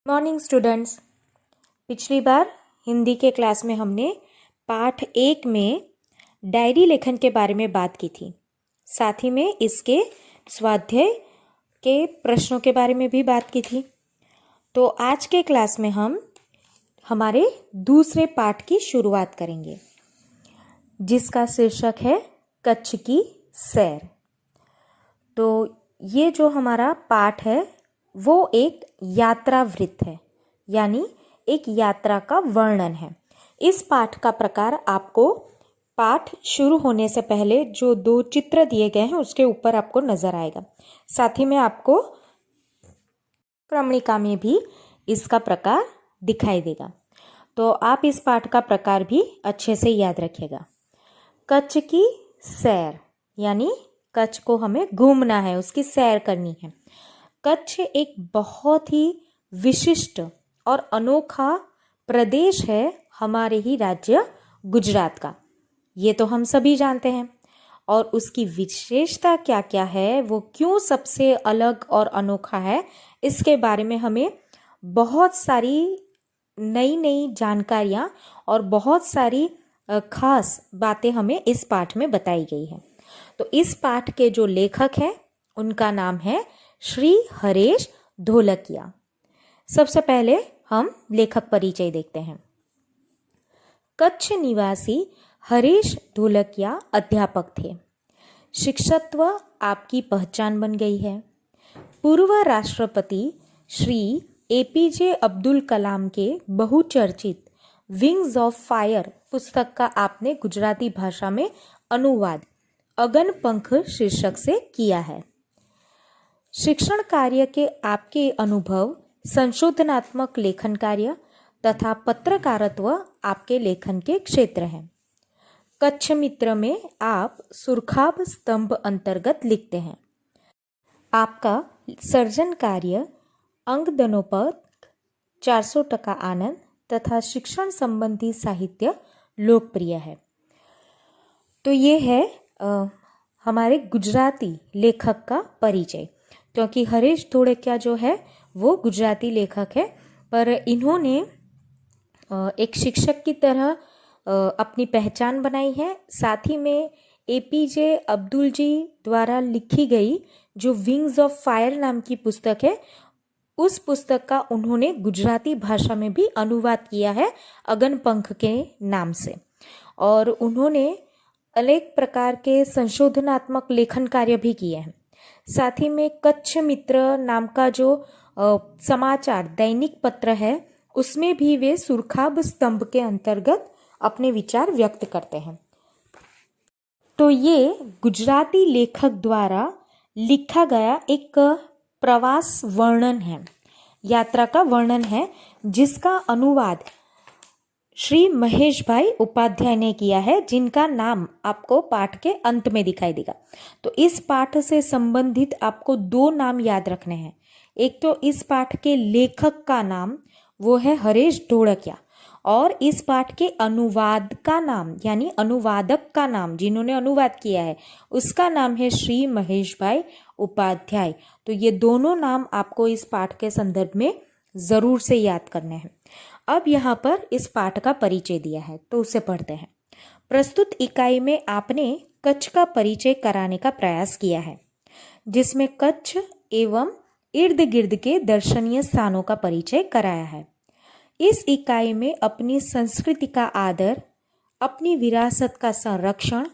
Morning students. पिछली बार हिंदी के class में हमने पाठ 1 में डायरी लेखन के बारे में बात की थी। साथ ही में इसके स्वाध्याय के प्रश्नों के बारे में भी बात की थी। तो आज के क्लास में हम हमारे दूसरे पाठ की शुरुआत करेंगे, जिसका शीर्षक है कच्छ की सैर। तो ये जो हमारा पाठ है वो एक यात्रा वृत्त है, यानी एक यात्रा का वर्णन है। इस पाठ का प्रकार आपको पाठ शुरू होने से पहले जो 2 चित्र दिए गए हैं उसके ऊपर आपको नजर आएगा। साथ ही में आपको क्रमणिका में भी इसका प्रकार दिखाई देगा। तो आप इस पाठ का प्रकार भी अच्छे से याद रखिएगा। कच्छ की सैर यानी कच्छ को हमें घूमना है, उसकी सैर करनी है। कच्छ एक बहुत ही विशिष्ट और अनोखा प्रदेश है हमारे ही राज्य गुजरात का। ये तो हम सभी जानते हैं। और उसकी विशेषता क्या क्या है, वो क्यों सबसे अलग और अनोखा है, इसके बारे में हमें बहुत सारी नई नई जानकारियाँ और बहुत सारी खास बातें हमें इस पाठ में बताई गई है। तो इस पाठ के जो लेखक हैं उनका नाम है श्री हरेश ढोलकिया। सबसे पहले हम लेखक परिचय देखते हैं। कच्छ निवासी हरेश ढोलकिया अध्यापक थे। शिक्षकत्व आपकी पहचान बन गई है। पूर्व राष्ट्रपति श्री एपीजे अब्दुल कलाम के बहुचर्चित विंग्स ऑफ फायर पुस्तक का आपने गुजराती भाषा में अनुवाद अगन पंख शीर्षक से किया है। शिक्षण कार्य के आपके अनुभव संशोधनात्मक लेखन कार्य तथा पत्रकारित्व आपके लेखन के क्षेत्र हैं। कच्छ मित्र में आप सुरखाब स्तंभ अंतर्गत लिखते हैं। आपका सर्जन कार्य अंगदनोपद, 400% आनंद तथा शिक्षण संबंधी साहित्य लोकप्रिय है। तो ये है हमारे गुजराती लेखक का परिचय। क्योंकि हरेश ढोलकिया जो है वो गुजराती लेखक है, पर इन्होंने एक शिक्षक की तरह अपनी पहचान बनाई है। साथ ही में एपीजे अब्दुल जी द्वारा लिखी गई जो विंग्स ऑफ फायर नाम की पुस्तक है, उस पुस्तक का उन्होंने गुजराती भाषा में भी अनुवाद किया है अगन पंख के नाम से। और उन्होंने अनेक प्रकार के संशोधनात्मक लेखन कार्य भी किए हैं। साथ ही में कच्छ मित्र नाम का जो समाचार दैनिक पत्र है उसमें भी वे सुरखाब स्तंभ के अंतर्गत अपने विचार व्यक्त करते हैं। तो ये गुजराती लेखक द्वारा लिखा गया एक प्रवास वर्णन है, यात्रा का वर्णन है, जिसका अनुवाद श्री महेश भाई उपाध्याय ने किया है, जिनका नाम आपको पाठ के अंत में दिखाई देगा। तो इस पाठ से संबंधित आपको 2 नाम याद रखने हैं। एक तो इस पाठ के लेखक का नाम वो है हरेश ढोलकिया, और इस पाठ के अनुवाद का नाम यानी अनुवादक का नाम जिन्होंने अनुवाद किया है उसका नाम है श्री महेश भाई उपाध्याय। तो ये दोनों नाम आपको इस पाठ के संदर्भ में जरूर से याद करने हैं। अब यहाँ पर इस पाठ का परिचय दिया है तो उसे पढ़ते हैं। प्रस्तुत इकाई में आपने कच्छ का परिचय कराने का प्रयास किया है, जिसमें कच्छ एवं इर्द गिर्द के दर्शनीय स्थानों का परिचय कराया है। इस इकाई में अपनी संस्कृति का आदर, अपनी विरासत का संरक्षण,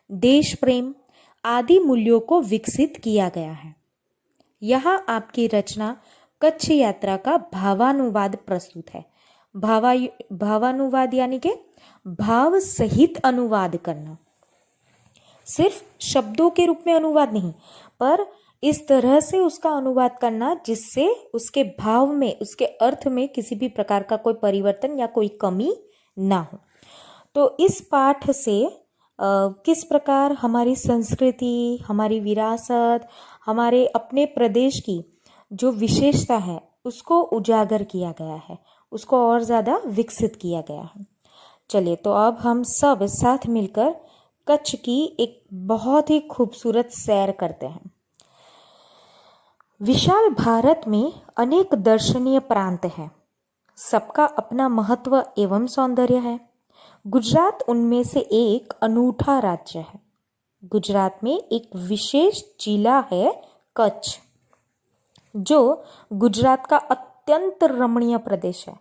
देश प्रेम आदि मूल्यों को विकसित किया गया है। यहाँ आपकी रचना कच्छ यात्रा का भावानुवाद प्रस्तुत है। भावानुवाद यानी कि भाव सहित अनुवाद करना, सिर्फ शब्दों के रूप में अनुवाद नहीं, पर इस तरह से उसका अनुवाद करना जिससे उसके भाव में, उसके अर्थ में किसी भी प्रकार का कोई परिवर्तन या कोई कमी ना हो। तो इस पाठ से किस प्रकार हमारी संस्कृति, हमारी विरासत, हमारे अपने प्रदेश की जो विशेषता है उसको उजागर किया गया है, उसको और ज़्यादा विकसित किया गया है। चलिए, तो अब हम सब साथ मिलकर कच्छ की एक बहुत ही खूबसूरत सैर करते हैं। विशाल भारत में अनेक दर्शनीय प्रांत हैं। सबका अपना महत्व एवं सौंदर्य है। गुजरात उनमें से एक अनूठा राज्य है। गुजरात में एक विशेष जिला है कच्छ, जो गुजरात का अत्यंत रमणीय प्रदेश है।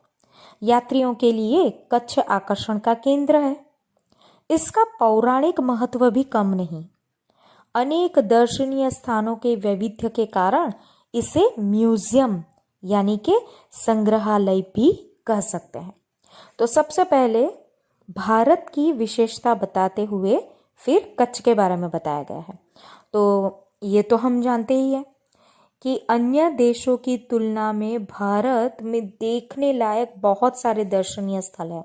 यात्रियों के लिए कच्छ आकर्षण का केंद्र है। इसका पौराणिक महत्व भी कम नहीं। अनेक दर्शनीय स्थानों के वैविध्य के कारण इसे म्यूजियम यानी कि संग्रहालय भी कह सकते हैं। तो सबसे पहले भारत की विशेषता बताते हुए फिर कच्छ के बारे में बताया गया है। तो ये तो हम जानते ही हैं कि अन्य देशों की तुलना में भारत में देखने लायक बहुत सारे दर्शनीय स्थल हैं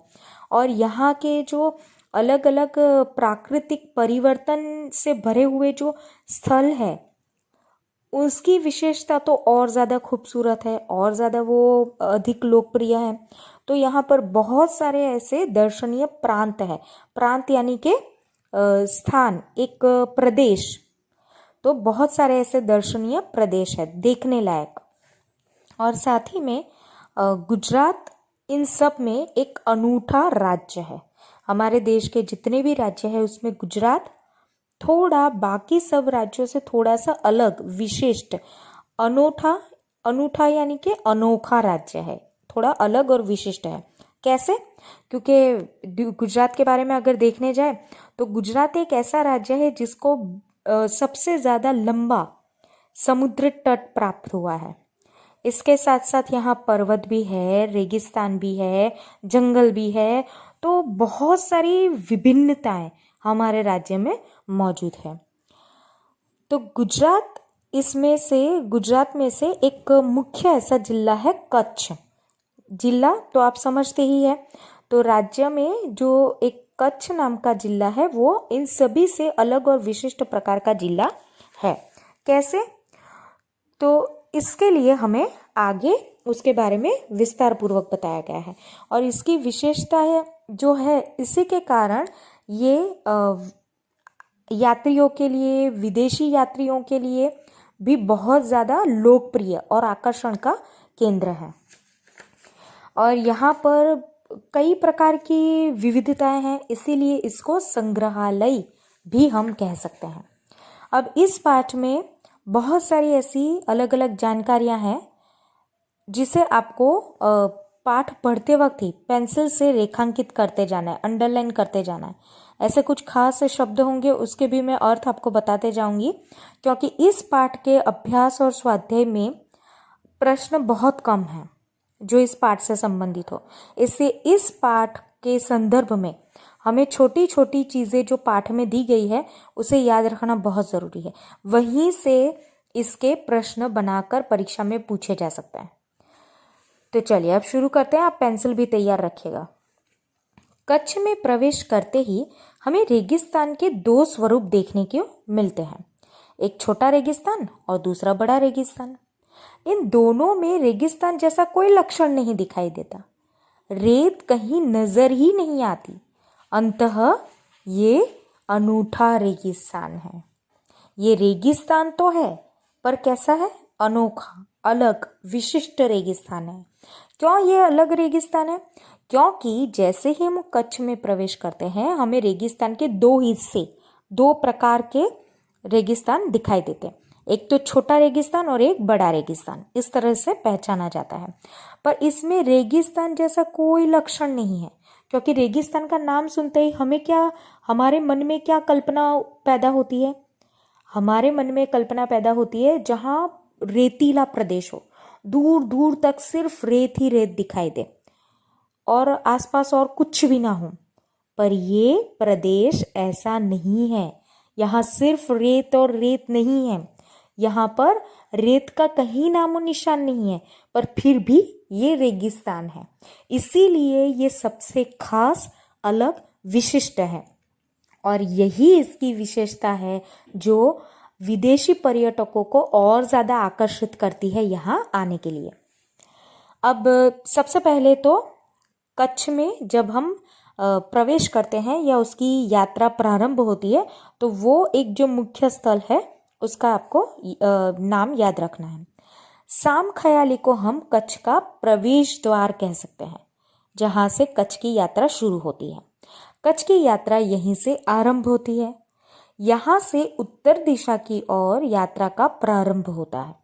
और यहाँ के जो अलग अलग प्राकृतिक परिवर्तन से भरे हुए जो स्थल है उसकी विशेषता तो और ज़्यादा खूबसूरत है और ज़्यादा वो अधिक लोकप्रिय है। तो यहाँ पर बहुत सारे ऐसे दर्शनीय प्रांत है। प्रांत यानी कि स्थान, एक प्रदेश। तो बहुत सारे ऐसे दर्शनीय प्रदेश है देखने लायक। और साथ ही में गुजरात इन सब में एक अनूठा राज्य है। हमारे देश के जितने भी राज्य है उसमें गुजरात थोड़ा बाकी सब राज्यों से थोड़ा सा अलग, विशिष्ट, अनूठा यानी कि अनोखा राज्य है। थोड़ा अलग और विशिष्ट है। कैसे? क्योंकि गुजरात के बारे में अगर देखने जाए तो गुजरात एक ऐसा राज्य है जिसको सबसे ज़्यादा लंबा समुद्र तट प्राप्त हुआ है। इसके साथ साथ यहाँ पर्वत भी है, रेगिस्तान भी है, जंगल भी है। तो बहुत सारी विभिन्नताएं हमारे राज्य में मौजूद है। तो गुजरात में से एक मुख्य ऐसा जिला है कच्छ जिला। तो आप समझते ही है। तो राज्य में जो एक कच्छ नाम का जिला है वो इन सभी से अलग और विशिष्ट प्रकार का जिला है। कैसे? तो इसके लिए हमें आगे उसके बारे में विस्तार पूर्वक बताया गया है और इसकी विशेषता है जो है इसी के कारण ये यात्रियों के लिए, विदेशी यात्रियों के लिए भी बहुत ज़्यादा लोकप्रिय और आकर्षण का केंद्र है। और यहाँ पर कई प्रकार की विविधताएं हैं, इसीलिए इसको संग्रहालय भी हम कह सकते हैं। अब इस पाठ में बहुत सारी ऐसी अलग अलग जानकारियां हैं जिसे आपको पाठ पढ़ते वक्त ही पेंसिल से रेखांकित करते जाना है, अंडरलाइन करते जाना है। ऐसे कुछ खास शब्द होंगे उसके भी मैं अर्थ आपको बताते जाऊंगी, क्योंकि इस पाठ के अभ्यास और स्वाध्याय में प्रश्न बहुत कम हैं जो इस पाठ से संबंधित हो। इससे इस पाठ के संदर्भ में हमें छोटी छोटी चीज़ें जो पाठ में दी गई है उसे याद रखना बहुत ज़रूरी है। वहीं से इसके प्रश्न बनाकर परीक्षा में पूछे जा सकते हैं। तो चलिए अब शुरू करते हैं। आप पेंसिल भी तैयार रखिएगा। कच्छ में प्रवेश करते ही हमें रेगिस्तान के दो स्वरूप देखने को मिलते हैं, एक छोटा रेगिस्तान और दूसरा बड़ा रेगिस्तान। इन दोनों में रेगिस्तान जैसा कोई लक्षण नहीं दिखाई देता। रेत कहीं नजर ही नहीं आती। अंततः ये अनूठा रेगिस्तान है। ये रेगिस्तान तो है पर कैसा है? अनोखा, अलग, विशिष्ट रेगिस्तान है। क्यों ये अलग रेगिस्तान है? क्योंकि जैसे ही हम कच्छ में प्रवेश करते हैं हमें रेगिस्तान के दो हिस्से, दो प्रकार के रेगिस्तान दिखाई देते हैं। एक तो छोटा रेगिस्तान और एक बड़ा रेगिस्तान, इस तरह से पहचाना जाता है। पर इसमें रेगिस्तान जैसा कोई लक्षण नहीं है, क्योंकि रेगिस्तान का नाम सुनते ही हमारे मन में क्या कल्पना पैदा होती है? हमारे मन में कल्पना पैदा होती है जहाँ रेतीला प्रदेश हो, दूर दूर तक सिर्फ रेत ही रेत दिखाई दे और आसपास और कुछ भी ना हो। पर ये प्रदेश ऐसा नहीं है। यहाँ सिर्फ रेत और रेत नहीं है। यहाँ पर रेत का कहीं नामो निशान नहीं है, पर फिर भी ये रेगिस्तान है। इसीलिए ये सबसे खास, अलग, विशिष्ट है और यही इसकी विशेषता है जो विदेशी पर्यटकों को और ज़्यादा आकर्षित करती है यहाँ आने के लिए। अब सबसे पहले तो कच्छ में जब हम प्रवेश करते हैं या उसकी यात्रा प्रारंभ होती है तो वो एक जो मुख्य स्थल है उसका आपको नाम याद रखना है। साम ख्याली को हम कच्छ का प्रवेश द्वार कह सकते हैं, जहां से कच्छ की यात्रा शुरू होती है। कच्छ की यात्रा यहीं से आरंभ होती है। यहाँ से उत्तर दिशा की ओर यात्रा का प्रारंभ होता है।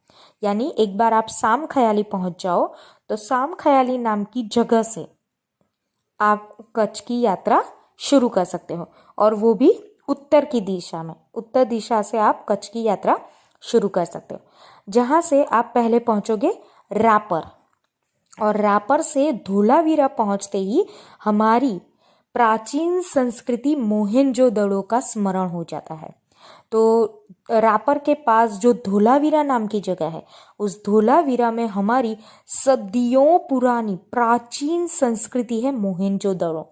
यानी एक बार आप साम ख्याली पहुंच जाओ तो साम ख्याली नाम की जगह से आप कच्छ की यात्रा शुरू कर सकते हो, और वो भी उत्तर की दिशा में। उत्तर दिशा से आप कच्छ की यात्रा शुरू कर सकते हो, जहां से आप पहले पहुंचोगे रापर, और रापर से धोलावीरा पहुंचते ही हमारी प्राचीन संस्कृति मोहेंजोदड़ो का स्मरण हो जाता है। तो रापर के पास जो धोलावीरा नाम की जगह है, उस धोलावीरा में हमारी सदियों पुरानी प्राचीन संस्कृति है मोहेंजोदड़ो।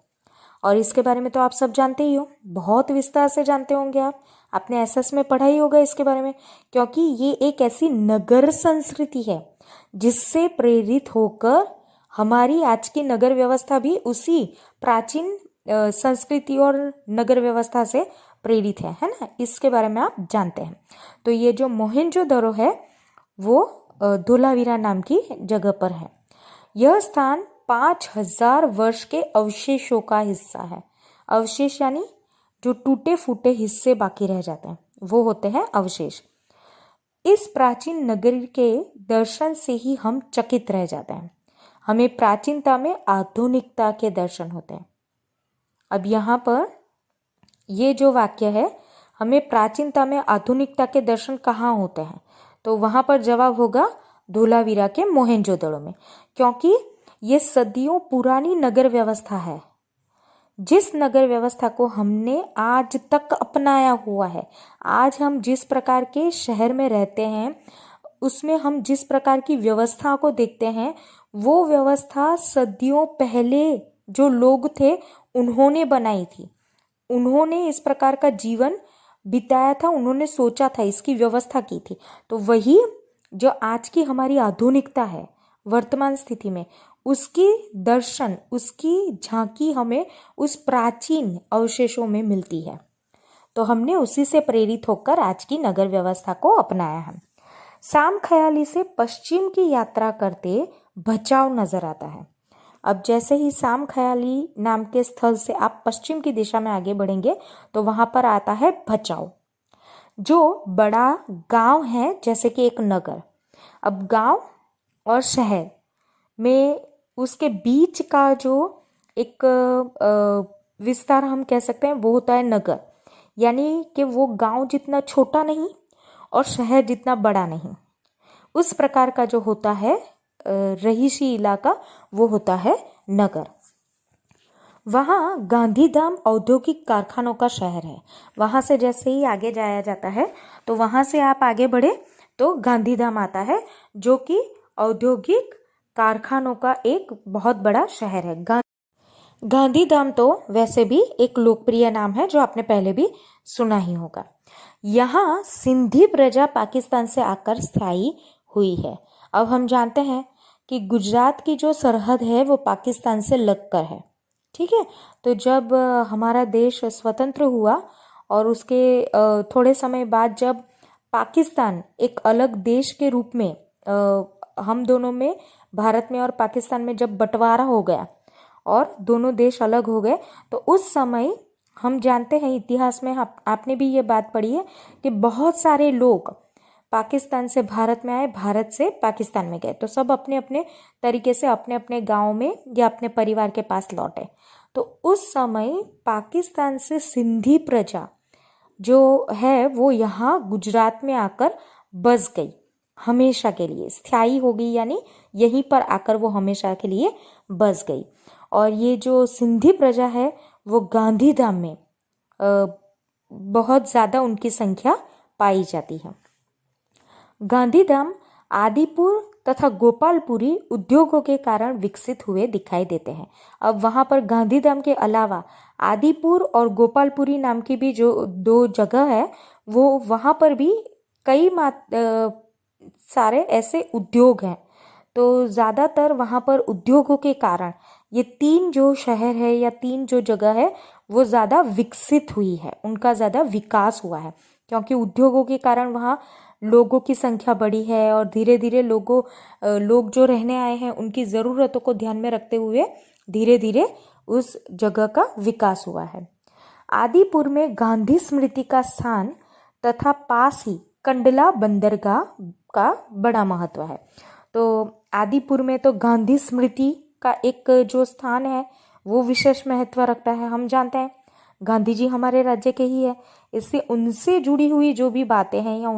और इसके बारे में तो आप सब जानते ही हो, बहुत विस्तार से जानते होंगे आप, आपने एसएस में पढ़ा ही होगा इसके बारे में, क्योंकि ये एक ऐसी नगर संस्कृति है जिससे प्रेरित होकर हमारी आज की नगर व्यवस्था भी उसी प्राचीन संस्कृति और नगर व्यवस्था से प्रेरित है ना। इसके बारे में आप जानते हैं। तो ये जो मोहेंजोदड़ो है वो धोलावीरा नाम की जगह पर है। यह स्थान 5000 वर्ष के अवशेषों का हिस्सा है। अवशेष यानी जो टूटे फूटे हिस्से बाकी रह जाते हैं, वो होते हैं अवशेष। इस प्राचीन नगरी के दर्शन से ही हम चकित रह जाते हैं। हमें प्राचीनता में आधुनिकता के दर्शन होते हैं। अब यहाँ पर ये जो वाक्य है, हमें प्राचीनता में आधुनिकता के दर्शन कहाँ होते हैं, तो वहां पर जवाब होगा धोलावीरा के मोहेंजोदड़ो में, क्योंकि ये सदियों पुरानी नगर व्यवस्था है। जिस नगर व्यवस्था को हमने आज तक अपनाया हुआ है, आज हम जिस प्रकार के शहर में रहते हैं, उसमें हम जिस प्रकार की व्यवस्था को देखते हैं, वो व्यवस्था सदियों पहले जो लोग थे उन्होंने बनाई थी। उन्होंने इस प्रकार का जीवन बिताया था, उन्होंने सोचा था, इसकी व्यवस्था की थी। तो वही जो आज की हमारी आधुनिकता है वर्तमान स्थिति में, उसकी दर्शन, उसकी झांकी हमें उस प्राचीन अवशेषों में मिलती है। तो हमने उसी से प्रेरित होकर आज की नगर व्यवस्था को अपनाया है। साम ख्याली से पश्चिम की यात्रा करते भचाऊ नजर आता है। अब जैसे ही साम ख्याली नाम के स्थल से आप पश्चिम की दिशा में आगे बढ़ेंगे तो वहां पर आता है भचाऊ, जो बड़ा गांव है, जैसे कि एक नगर। अब गांव और शहर में उसके बीच का जो एक विस्तार हम कह सकते हैं, वो होता है नगर। यानी कि वो गांव जितना छोटा नहीं और शहर जितना बड़ा नहीं, उस प्रकार का जो होता है रहीशी इलाका, वो होता है नगर। वहाँ गांधीधाम औद्योगिक कारखानों का शहर है। वहाँ से जैसे ही आगे जाया जाता है तो वहाँ से आप आगे बढ़े तो गांधीधाम आता है, जो कि औद्योगिक कारखानों का एक बहुत बड़ा शहर है। गांधीधाम तो वैसे भी एक लोकप्रिय नाम है जो आपने पहले भी सुना ही होगा। यहाँ सिंधी प्रजा पाकिस्तान से आकर स्थायी हुई है। अब हम जानते हैं कि गुजरात की जो सरहद है वो पाकिस्तान से लगकर है, ठीक है। तो जब हमारा देश स्वतंत्र हुआ और उसके थोड़े समय बाद जब पाकिस्तान एक अलग देश के रूप में हम दोनों में, भारत में और पाकिस्तान में जब बंटवारा हो गया और दोनों देश अलग हो गए, तो उस समय हम जानते हैं इतिहास में, आपने भी ये बात पढ़ी है कि बहुत सारे लोग पाकिस्तान से भारत में आए, भारत से पाकिस्तान में गए, तो सब अपने अपने तरीके से अपने अपने गांव में या अपने परिवार के पास लौटे। तो उस समय पाकिस्तान से सिंधी प्रजा जो है वो यहाँ गुजरात में आकर बस गई, हमेशा के लिए स्थायी हो गई, यानी यहीं पर आकर वो हमेशा के लिए बस गई। और ये जो सिंधी प्रजा है वो गांधीधाम में बहुत ज़्यादा उनकी संख्या पाई जाती है। गांधीधाम आदिपुर तथा गोपालपुरी उद्योगों के कारण विकसित हुए दिखाई देते हैं। अब वहाँ पर गांधीधाम के अलावा आदिपुर और गोपालपुरी नाम की भी जो दो जगह है, वो वहाँ पर भी कई सारे ऐसे उद्योग हैं। तो ज़्यादातर वहाँ पर उद्योगों के कारण ये तीन जो शहर है या तीन जो जगह है वो ज़्यादा विकसित हुई है, उनका ज़्यादा विकास हुआ है, क्योंकि उद्योगों के कारण वहाँ लोगों की संख्या बढ़ी है और धीरे धीरे लोग जो रहने आए हैं उनकी ज़रूरतों को ध्यान में रखते हुए धीरे धीरे उस जगह का विकास हुआ है। आदिपुर में गांधी स्मृति का स्थान तथा पास ही कंडला बंदरगाह का बड़ा महत्व है। तो आदिपुर में तो गांधी स्मृति का एक जो स्थान है वो विशेष महत्व रखता है। हम जानते हैं गांधी जी हमारे राज्य के ही है, इससे उनसे जुड़ी हुई जो भी बातें हैं या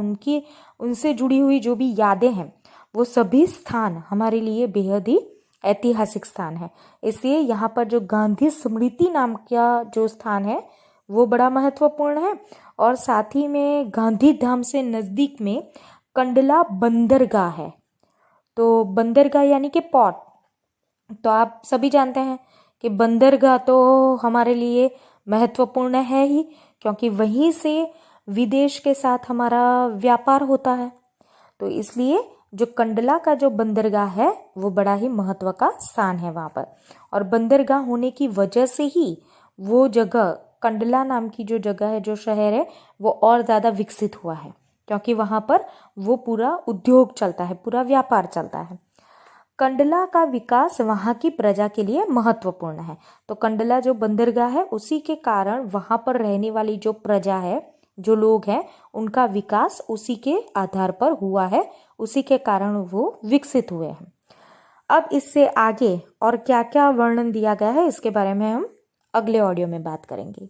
उनसे जुड़ी हुई जो भी यादें हैं वो सभी स्थान हमारे लिए बेहद ही ऐतिहासिक स्थान है। इसलिए यहाँ पर जो गांधी स्मृति नाम का जो स्थान है वो बड़ा महत्वपूर्ण है। और साथ ही में गांधी धाम से नज़दीक में कंडला बंदरगाह है। तो बंदरगाह यानी कि पोर्ट, तो आप सभी जानते हैं कि बंदरगाह तो हमारे लिए महत्वपूर्ण है ही, क्योंकि वहीं से विदेश के साथ हमारा व्यापार होता है। तो इसलिए जो कंडला का जो बंदरगाह है वो बड़ा ही महत्व का स्थान है वहाँ पर। और बंदरगाह होने की वजह से ही वो जगह, कंडला नाम की जो जगह है, जो शहर है, वो और ज़्यादा विकसित हुआ है, क्योंकि वहाँ पर वो पूरा उद्योग चलता है, पूरा व्यापार चलता है। कंडला का विकास वहाँ की प्रजा के लिए महत्वपूर्ण है। तो कंडला जो बंदरगाह है उसी के कारण वहाँ पर रहने वाली जो प्रजा है, जो लोग हैं, उनका विकास उसी के आधार पर हुआ है, उसी के कारण वो विकसित हुए हैं। अब इससे आगे और क्या क्या वर्णन दिया गया है इसके बारे में हम अगले ऑडियो में बात करेंगे।